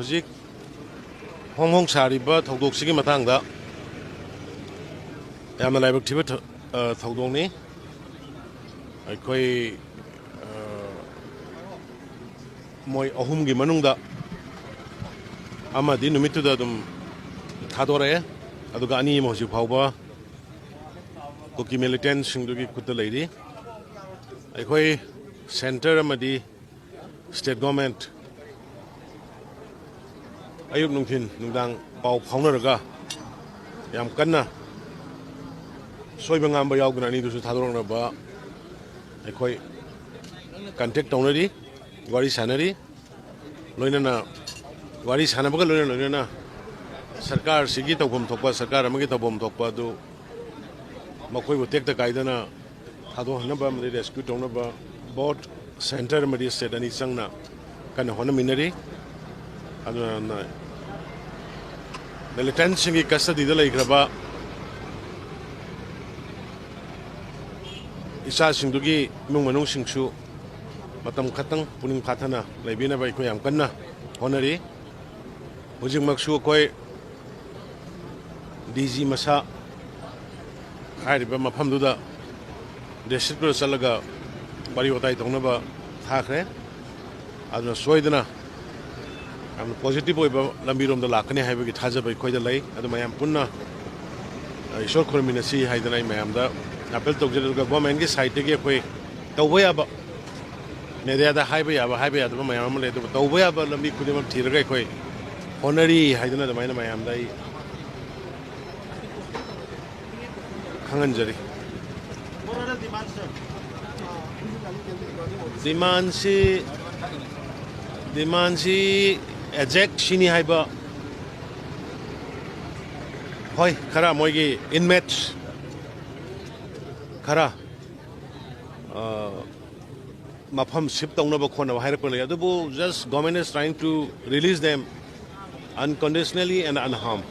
ꯍꯧꯖꯤꯛ ꯍꯣꯡ ꯍꯣꯡ ꯁꯥꯔꯤꯕ ꯊꯧꯗꯣꯛꯁꯤꯒꯤ ꯃꯇꯥꯡꯗ ꯌꯥꯝꯅ ꯂꯥꯏꯕꯛ ꯊꯤꯕ ꯊꯧꯗꯣꯛꯅꯤ ꯑꯩꯈꯣꯏ ꯃꯣꯏ ꯑꯍꯨꯝꯒꯤ ꯃꯅꯨꯡꯗ ꯑꯃꯗꯤ ꯅꯨꯃꯤꯠꯇꯨꯗ ꯑꯗꯨꯝ ꯊꯥꯗꯣꯔꯛꯑꯦ ꯑꯗꯨꯒ ꯑꯅꯤ ꯑꯃ ꯍꯧꯖꯤꯛ ꯐꯥꯎꯕ ꯀꯨꯀꯤ ꯃꯤꯂꯤꯇꯦꯟꯠꯁꯤꯡꯗꯨꯒꯤ ꯈꯨꯠꯇ ꯂꯩꯔꯤ ꯑꯩꯈꯣꯏ ꯁꯦꯟꯇꯔ ꯑꯃꯗꯤ ꯁ꯭ꯇꯦꯠ ꯒꯣꯚꯔꯟꯃꯦꯟꯠ ꯑꯌꯨꯛ ꯅꯨꯡꯊꯤꯟ ꯅꯨꯡꯗꯥꯡ ꯄꯥꯎ ꯐꯥꯎꯅꯔꯒ ꯌꯥꯝ ꯀꯟꯅ ꯁꯣꯏꯕ ꯉꯥꯝꯕ ꯌꯥꯎꯗꯅ ꯑꯅꯤꯗꯨꯁꯨ ꯊꯥꯗꯣꯔꯛꯅꯕ ꯑꯩꯈꯣꯏ ꯀꯟꯇꯦꯛ ꯇꯧꯅꯔꯤ ꯋꯥꯔꯤ ꯁꯥꯟꯅꯔꯤ ꯂꯣꯏꯅꯅ ꯋꯥꯔꯤ ꯁꯥꯟꯅꯕꯒ ꯂꯣꯏꯅꯅ ꯁꯔꯀꯥꯔꯁꯤꯒꯤ ꯇꯧꯐꯝ ꯊꯣꯛꯄ ꯁꯔꯀꯥꯔ ꯑꯃꯒꯤ ꯇꯧꯐꯝ ꯊꯣꯛꯄ ꯑꯗꯨ ꯃꯈꯣꯏꯕꯨ ꯇꯦꯛꯇ ꯀꯥꯏꯗꯅ ꯊꯥꯗꯣꯛꯍꯟꯅꯕ ꯑꯃꯗꯤ ꯔꯦꯁꯀ꯭ꯌꯨ ꯇꯧꯅꯕ ꯕꯣꯠ ꯁꯦꯟꯇꯔ ꯑꯃꯗꯤ ꯁ꯭ꯇꯦꯠ ꯑꯅꯤ ꯆꯪꯅ ꯀꯟꯅ ꯍꯣꯠꯅꯃꯤꯟꯅꯔꯤ ꯑꯗꯨꯅ ꯃꯤꯂꯤꯇꯦꯟꯠꯁꯤꯡꯒꯤ ꯀꯁꯇꯗꯤꯗ ꯂꯩꯈ꯭ꯔꯕ ꯏꯆꯥꯁꯤꯡꯗꯨꯒꯤ ꯏꯃꯨꯡ ꯃꯅꯨꯡꯁꯤꯡꯁꯨ ꯃꯇꯝ ꯈꯛꯇꯪ ꯄꯨꯛꯅꯤꯡ ꯐꯥꯊꯅ ꯂꯩꯕꯤꯅꯕ ꯑꯩꯈꯣꯏ ꯌꯥꯝ ꯀꯟꯅ ꯍꯣꯠꯅꯔꯤ ꯍꯧꯖꯤꯛꯃꯛꯁꯨ ꯑꯩꯈꯣꯏ ꯗꯤꯖꯤ ꯃꯁꯥ ꯍꯥꯏꯔꯤꯕ ꯃꯐꯝꯗꯨꯗ ꯗꯤꯁꯇ꯭ꯔꯤꯛꯇꯨꯗ ꯆꯠꯂꯒ ꯋꯥꯔꯤ ꯋꯥꯇꯥꯏ ꯇꯧꯅꯕ ꯊꯥꯈ꯭ꯔꯦ ꯑꯗꯨꯅ ꯁꯣꯏꯗꯅ ꯌꯥꯝꯅ ꯄꯣꯖꯤꯇꯤꯕ ꯑꯣꯏꯕ ꯂꯝꯕꯤꯔꯣꯝꯗ ꯂꯥꯛꯀꯅꯤ ꯍꯥꯏꯕꯒꯤ ꯊꯥꯖꯕ ꯑꯩꯈꯣꯏꯗ ꯂꯩ ꯑꯗꯨ ꯃꯌꯥꯝ ꯄꯨꯟꯅ ꯏꯁꯣꯔ ꯈꯨꯔꯨꯝꯃꯤꯟꯅꯁꯤ ꯍꯥꯏꯗꯅ ꯑꯩ ꯃꯌꯥꯝꯗ ꯑꯥꯄꯤꯜ ꯇꯧꯖꯔꯤ ꯑꯗꯨꯒ ꯒꯣꯔꯃꯦꯟꯠꯒꯤ ꯁꯥꯏꯠꯇꯒꯤ ꯑꯩꯈꯣꯏ ꯇꯧꯕ ꯌꯥꯕ ꯃꯦꯗꯤꯌꯥꯗ ꯍꯥꯏꯕ ꯌꯥꯕ ꯍꯥꯏꯕ ꯌꯥꯗꯕ ꯃꯌꯥꯝ ꯑꯃ ꯂꯩ ꯑꯗꯨꯕꯨ ꯇꯧꯕ ꯌꯥꯕ ꯂꯝꯕꯤ ꯈꯨꯗꯤꯡꯃꯛ ꯊꯤꯔꯒ ꯑꯩꯈꯣꯏ ꯍꯣꯠꯅꯔꯤ ꯍꯥꯏꯗꯅ ꯑꯗꯨꯃꯥꯏꯅ ꯃꯌꯥꯝꯗ ꯑꯩ ꯈꯪꯍꯟꯖꯔꯤ ꯗꯤꯃꯥꯟꯁꯤ ꯑꯦꯖꯦꯛ ꯁꯤꯅꯤ ꯍꯥꯏꯕ ꯍꯣꯏ ꯈꯔ ꯃꯣꯏꯒꯤ ꯏꯟꯃꯦꯠꯁ ꯈꯔ mafam ship tong na ba khona hai rakpa le adu just government is trying to release them unconditionally and unharmed.